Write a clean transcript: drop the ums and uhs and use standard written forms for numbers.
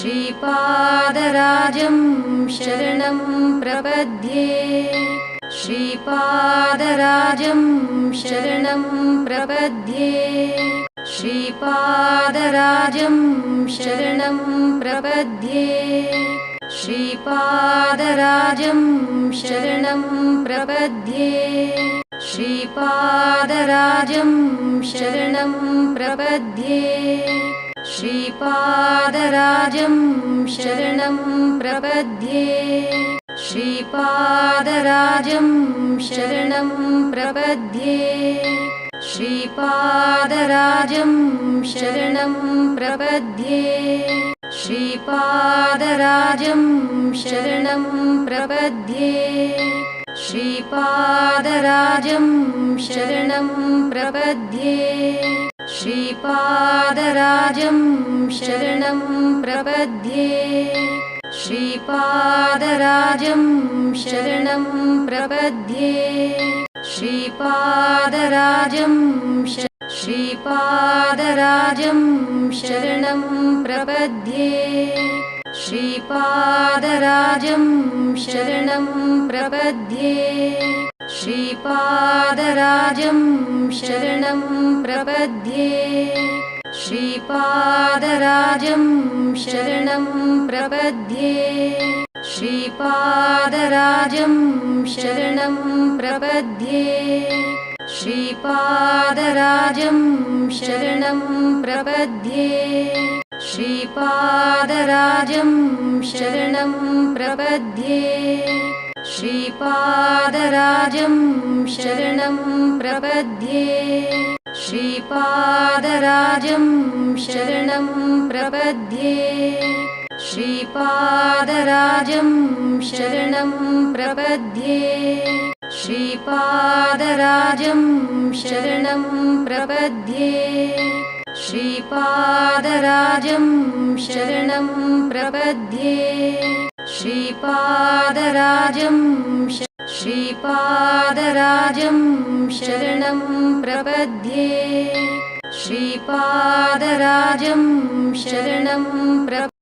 श्रीपादराजं शरणं प्रपद्ये श्रीपादराजं शरणं प्रपद्ये श्रीपादराजं शरणं प्रपद्ये श्रीपादराजं शरणं प्रपद्ये श्रीपादराजं शरणं प्रपद्ये श्रीपादराजं शरणं प्रपद्ये श्रीपादराजं शरणं प्रपद्ये श्रीपादराजं शरणं प्रपद्ये श्रीपादराजं शरणं प्रपद्ये श्रीपादराजं शरणं प्रपद्ये श्रीपादराजं शरणं प्रपद्ये श्रीपादराजं शरणं प्रपद्ये श्रीपादराजं श्रीपादराजं शरणं प्रपद्ये श्रीपादराजं शरणं प्रपद्ये श्रीपादराजं शरणं प्रपद्ये श्रीपादराजं शरणं प्रपद्ये श्रीपादराजं शरणं प्रपद्ये श्रीपादराजं शरणं प्रपद्ये श्रीपादराजं शरणं प्रपद्ये श्रीपादराजं शरणं प्रपद्ये श्रीपादराजं शरणं प्रपद्ये श्रीपादराजं शरणं प्रपद्ये श्रीपादराजं शरणं प्रपद्ये श्रीपादराजं शरणं प्रपद्ये श्रीपादराजं श्रीपादराजं शरणं प्रपद्ये श्रीपादराजं शरणं प्रपद्ये